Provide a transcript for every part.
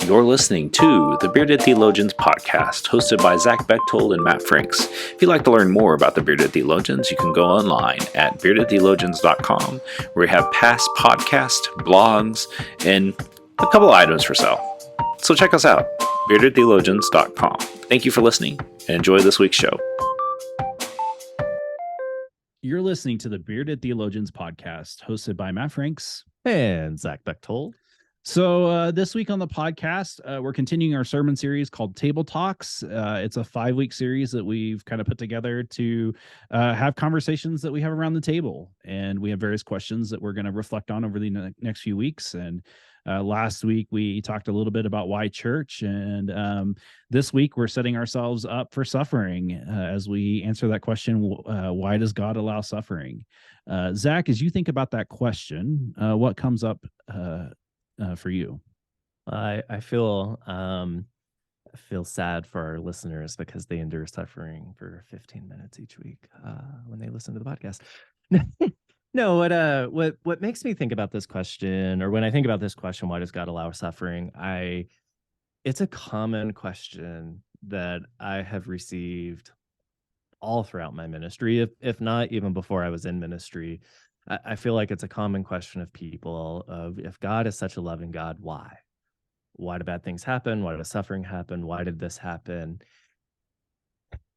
You're listening to the Bearded Theologians podcast, hosted by Zach Bechtold and Matt Franks. If you'd like to learn more about the Bearded Theologians, you can go online at beardedtheologians.com, where we have past podcasts, blogs, and a couple items for sale. So check us out, beardedtheologians.com. Thank you for listening, and enjoy this week's show. You're listening to the Bearded Theologians podcast, hosted by Matt Franks and Zach Bechtold. So this week on the podcast, we're continuing our sermon series called Table Talks. It's a 5-week series that we've kind of put together to have conversations that we have around the table. And we have various questions that we're going to reflect on over the next few weeks. And last week, we talked a little bit about why church. And this week, we're setting ourselves up for suffering as we answer that question, why does God allow suffering? Zach, as you think about that question, what comes up for you? I feel sad for our listeners because they endure suffering for 15 minutes each week when they listen to the podcast. No, what makes me think about this question, or when I think about this question, why does God allow suffering? It's a common question that I have received all throughout my ministry, if not even before I was in ministry. I feel like it's a common question of people of, if God is such a loving God, why? Why do bad things happen? Why does suffering happen? Why did this happen?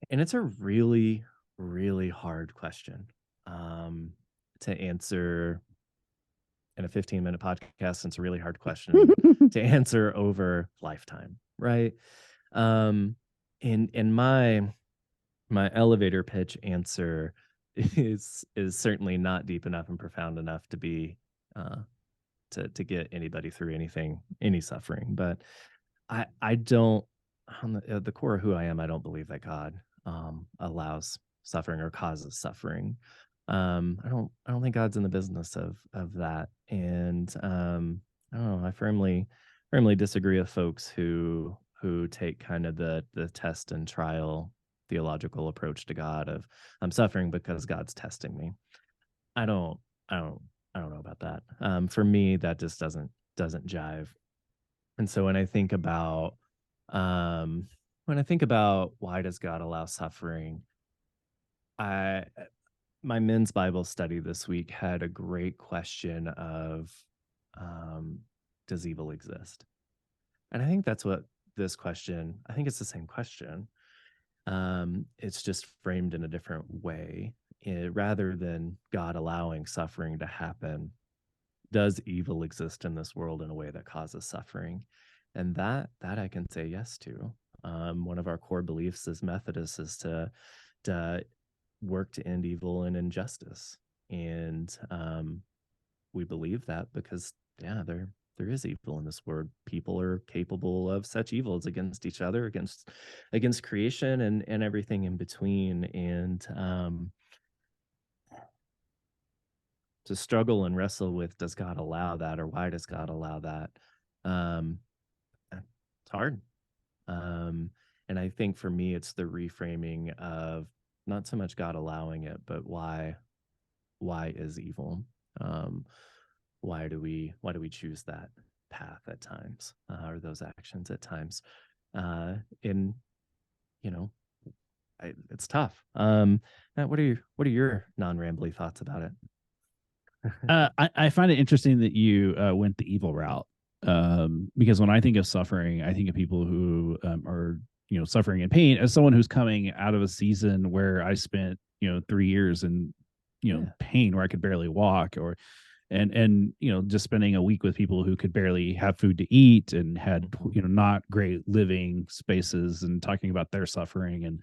And it's a really, really hard question to answer in a 15-minute podcast. It's a really hard question to answer over lifetime, right? In my elevator pitch answer is certainly not deep enough and profound enough to be to get anybody through any suffering. But I don't, on the core of who I am, I don't believe that God allows suffering or causes suffering. I don't think God's in the business of that. And I don't know, I firmly disagree with folks who take kind of the test and trial theological approach to God of, I'm suffering because God's testing me. I don't know about that. For me, that just doesn't jive. And so when I think about why does God allow suffering, my men's Bible study this week had a great question of, does evil exist? And I think that's what this question, I think it's the same question. It's just framed in a different way. Rather than God allowing suffering to happen, does evil exist in this world in a way that causes suffering? And that I can say yes to. One of our core beliefs as Methodists is to work to end evil and injustice. And we believe that because, there is evil in this world. People are capable of such evils against each other, against creation and everything in between. And to struggle and wrestle with, does God allow that, or why does God allow that? It's hard. And I think for me, it's the reframing of not so much God allowing it, but why is evil? Why do we choose that path at times, or those actions at times? It's tough. Matt, what are your non-rambly thoughts about it? I find it interesting that you went the evil route, because when I think of suffering, I think of people who are suffering in pain. As someone who's coming out of a season where I spent 3 years in pain, where I could barely walk, and just spending a week with people who could barely have food to eat and had not great living spaces, and talking about their suffering and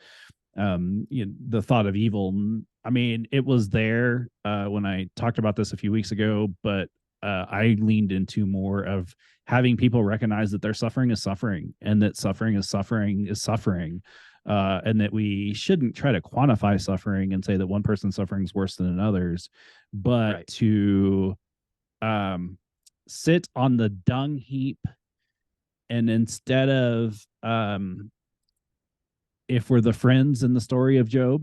the thought of evil. I mean, it was there when I talked about this a few weeks ago, but I leaned into more of having people recognize that their suffering is suffering, and that suffering is suffering, and that we shouldn't try to quantify suffering and say that one person's suffering is worse than another's, but right. To sit on the dung heap, and instead of if we're the friends in the story of Job,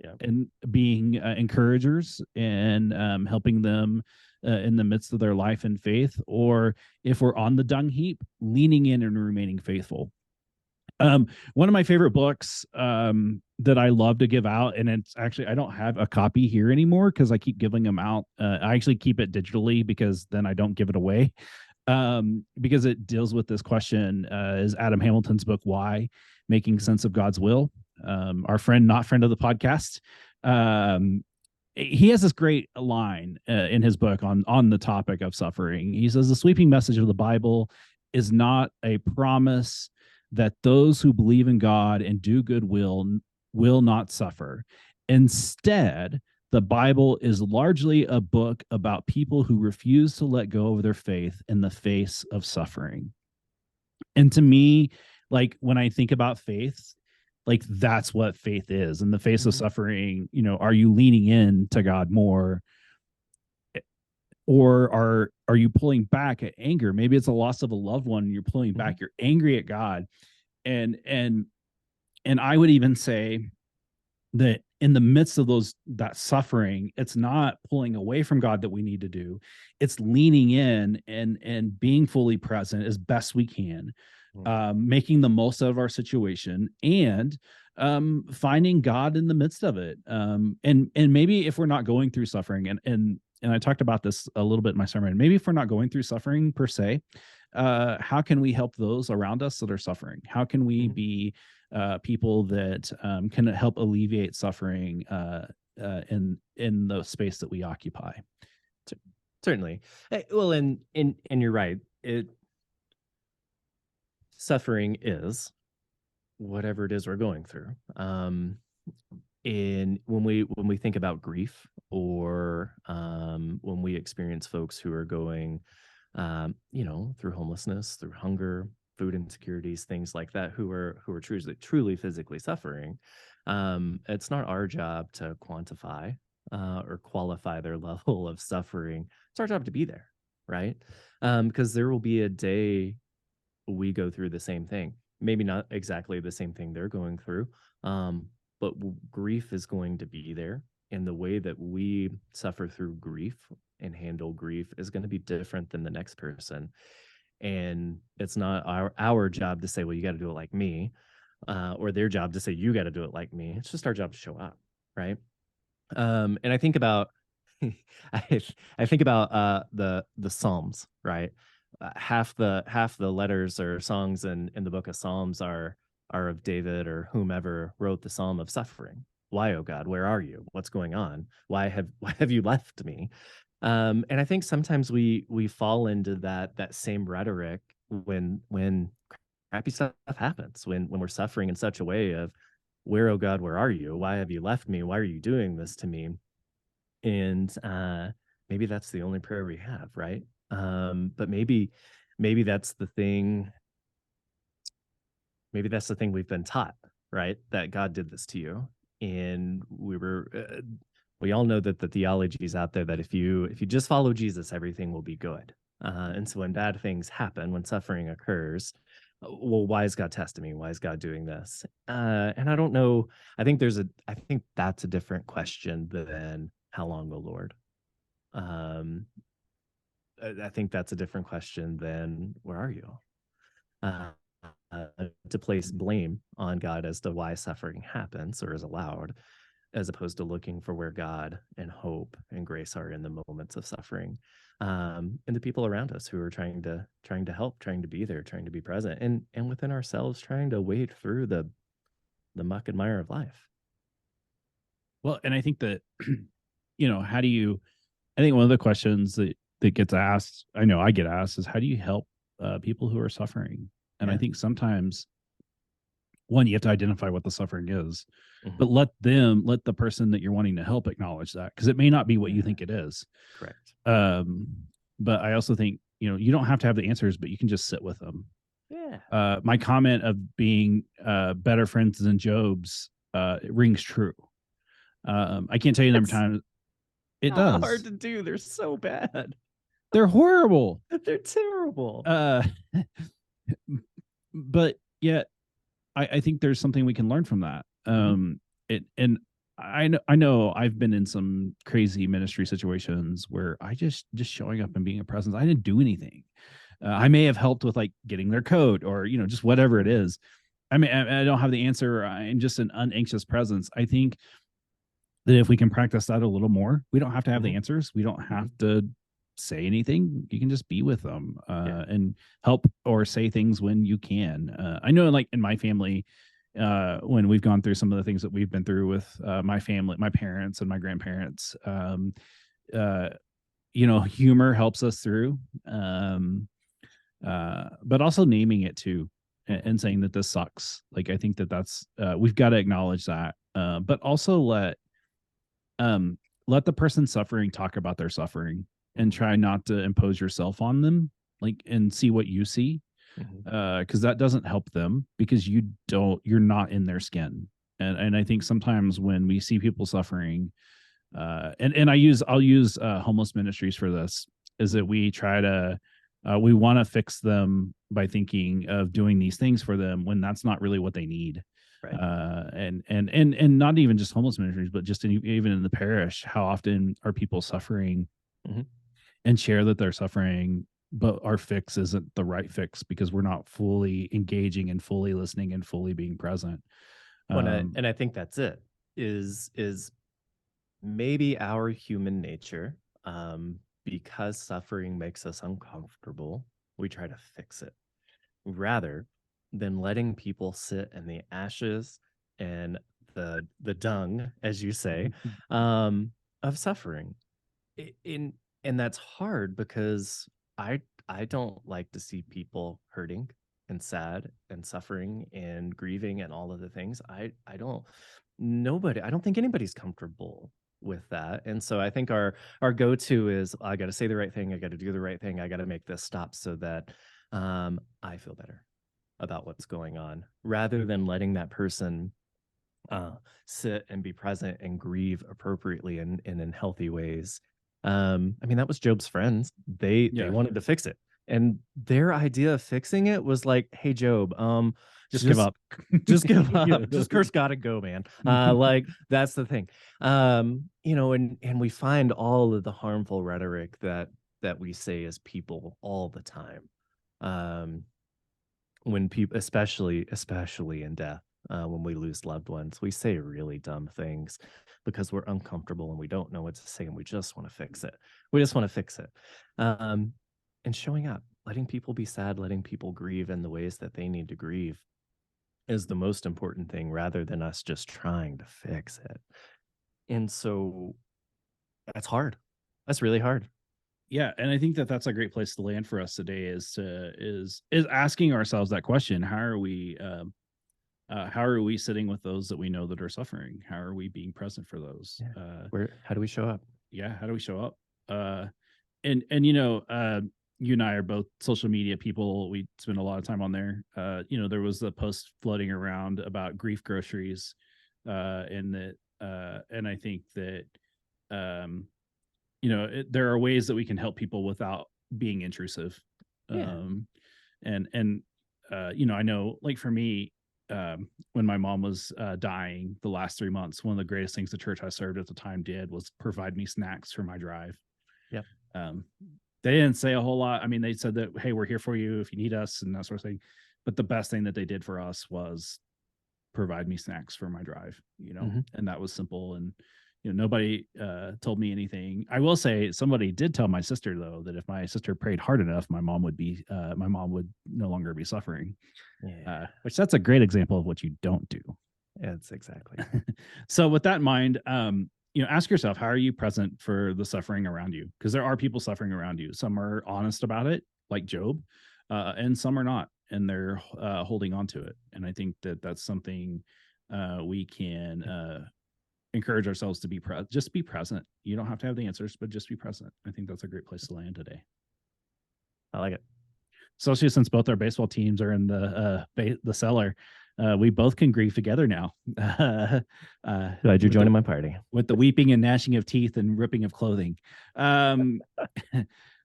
Yeah. and being encouragers and helping them in the midst of their life and faith, or if we're on the dung heap, leaning in and remaining faithful. One of my favorite books that I love to give out, and it's actually, I don't have a copy here anymore because I keep giving them out. I actually keep it digitally because then I don't give it away, because it deals with this question, is Adam Hamilton's book, Why? Making Sense of God's Will. Our friend, not friend of the podcast, he has this great line in his book on the topic of suffering. He says, the sweeping message of the Bible is not a promise that those who believe in God and do good will not suffer. Instead, the Bible is largely a book about people who refuse to let go of their faith in the face of suffering. And to me, like when I think about faith, like that's what faith is. In the face of suffering, are you leaning in to God more, or are you pulling back at anger? Maybe it's a loss of a loved one, and you're pulling back, you're angry at God. And I would even say that in the midst of that suffering, it's not pulling away from God that we need to do. It's leaning in and being fully present as best we can, making the most out of our situation, and finding God in the midst of it. And maybe if we're not going through suffering, and I talked about this a little bit in my sermon, maybe if we're not going through suffering per se, how can we help those around us that are suffering? How can we be people that can help alleviate suffering in the space that we occupy? Certainly. Well, and you're right. Suffering is whatever it is we're going through. And when we think about grief, or when we experience folks who are going, through homelessness, through hunger, food insecurities, things like that, who are truly physically suffering, it's not our job to quantify or qualify their level of suffering. It's our job to be there, right? Because there will be a day we go through the same thing. Maybe not exactly the same thing they're going through, but grief is going to be there. And the way that we suffer through grief and handle grief is going to be different than the next person. And it's not our job to say, well, you got to do it like me, or their job to say, you got to do it like me. It's just our job to show up, right? And I think about I think about the Psalms, right? Half the letters or songs in the book of Psalms are of David or whomever wrote the Psalm of suffering. Why, oh God, where are you? What's going on? Why have you left me? And I think sometimes we fall into that same rhetoric when crappy stuff happens, when we're suffering in such a way of, where, oh God, where are you? Why have you left me? Why are you doing this to me? And maybe that's the only prayer we have, right? But maybe that's the thing. Maybe that's the thing we've been taught, right? That God did this to you, and we all know that the theology is out there that if you just follow Jesus, everything will be good. And so when bad things happen, when suffering occurs, well, why is God testing me? Why is God doing this? And I don't know. I think that's a different question than how long, O Lord. I think that's a different question than where are you? To place blame on God as to why suffering happens or is allowed, as opposed to looking for where God and hope and grace are in the moments of suffering, and the people around us who are trying to help, trying to be there, trying to be present, and within ourselves, trying to wade through the muck and mire of life. Well, and I think that, how do you, I think one of the questions that gets asked, I know I get asked, is how do you help people who are suffering? And I think sometimes, one, you have to identify what the suffering is, but let the person that you're wanting to help acknowledge that, because it may not be what you think it is. Correct. But I also think, you don't have to have the answers, but you can just sit with them. Yeah. My comment of being better friends than Job's it rings true. I can't tell you the number of times it does. Hard to do. They're so bad. They're horrible. They're terrible. But yet, I think there's something we can learn from that. And I know I've been in some crazy ministry situations where I just showing up and being a presence. I didn't do anything. I may have helped with like getting their coat or just whatever it is. I mean, I don't have the answer. I'm just an unanxious presence. I think that if we can practice that a little more, we don't have to have the Mhm. answers. We don't have Mhm. to say anything. You can just be with them Yeah. and help or say things when you can. I know, like in my family, when we've gone through some of the things that we've been through with my family, my parents and my grandparents, uh, humor helps us through, but also naming it too Mhm. and saying that this sucks. Like, I think that that's we've got to acknowledge that, but also um let the person suffering talk about their suffering and Mhm. try not to impose yourself on them, like, and see what you see, Mhm. because that doesn't help them because you're not in their skin. And I think sometimes when we see people suffering, and I'll use homeless ministries for this, is that we try to we want to fix them by thinking of doing these things for them when that's not really what they need. Right. And not even just homeless ministries, but just even in the parish, how often are people suffering Mhm. and share that they're suffering, but our fix isn't the right fix because we're not fully engaging and fully listening and fully being present. Well, um and I think that's it. Is maybe our human nature, because suffering makes us uncomfortable, we try to fix it rather than letting people sit in the ashes and the dung, as you say, um, of suffering. In and that's hard because I I don't like to see people hurting and sad and suffering and grieving and all of the things. I don't nobody I don't think anybody's comfortable with that. And so I think our go-to is I got to say the right thing, I got to do the right thing, I got to make this stop so that I feel better about what's going on rather than letting that person uh, sit and be present and grieve appropriately and in healthy ways. I mean, that was Job's friends. They yeah, wanted to fix it, and their idea of fixing it was like, "Hey, Job, just give just up. give Yeah. up, just curse God and go, man." Like that's the thing. And we find all of the harmful rhetoric that we say as people all the time. Um, when people, especially in death, when we lose loved ones, we say really dumb things because we're uncomfortable and we don't know what to say and we just want to fix it. We just want to fix it. um, and showing up, letting people be sad, letting people grieve in the ways that they need to grieve is the most important thing rather than us just trying to fix it. And so that's hard. That's really hard. Yeah, and I think that that's a great place to land for us today, is asking ourselves that question: how are we sitting with those that we know that are suffering? How are we being present for those? Yeah. How do we show up? Yeah, how do we show up? uh and you and I are both social media people. We spend a lot of time on there. There was a post floating around about grief groceries, and that and I think that um there are ways that we can help people without being intrusive. Yeah. um and I know, like, for me, when my mom was dying the last 3 months, one of the greatest things the church I served at the time did was provide me snacks for my drive. Yep. um they didn't say a whole lot. I mean, they said that, hey, we're here for you if you need us and that sort of thing, but the best thing that they did for us was provide me snacks for my drive, Hmm. and that was simple. And nobody told me anything. I will say somebody did tell my sister, though, that if my sister prayed hard enough, my mom would no longer be suffering. Yeah. Which, that's a great example of what you don't do. It's exactly. So with that in mind, ask yourself, how are you present for the suffering around you? Because there are people suffering around you. Some are honest about it, like Job, and some are not, and they're holding on to it. And I think that that's something we can encourage ourselves to just be present. You don't have to have the answers, but just be present. I think that's a great place to land today, I like it. especially since both our baseball teams are in the cellar. We both can grieve together now. Glad you're with the joining my party. with the weeping and gnashing of teeth and ripping of clothing. Um,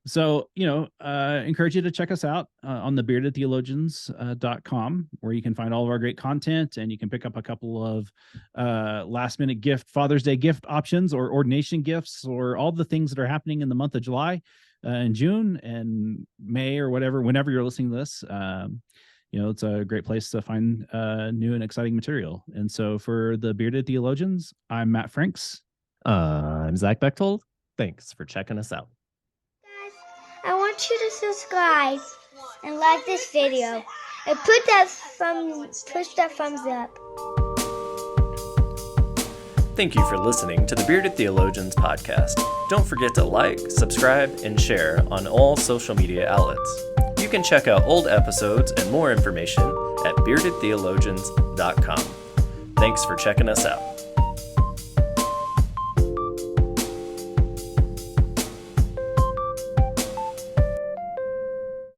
So, encourage you to check us out on the beardedtheologians.com, where you can find all of our great content, and you can pick up a couple of last minute Father's Day gift options, or ordination gifts, or all the things that are happening in the month of July and June and May, or whenever you're listening to this. It's a great place to find new and exciting material. And so for the Bearded Theologians, I'm Matt Franks. I'm Zach Bechtold. Thanks for checking us out. I want you to subscribe and like this video and push that thumbs up. Thank you for listening to the Bearded Theologians podcast. Don't forget to like, subscribe, and share on all social media outlets. You can check out old episodes and more information at beardedtheologians.com. Thanks for checking us out.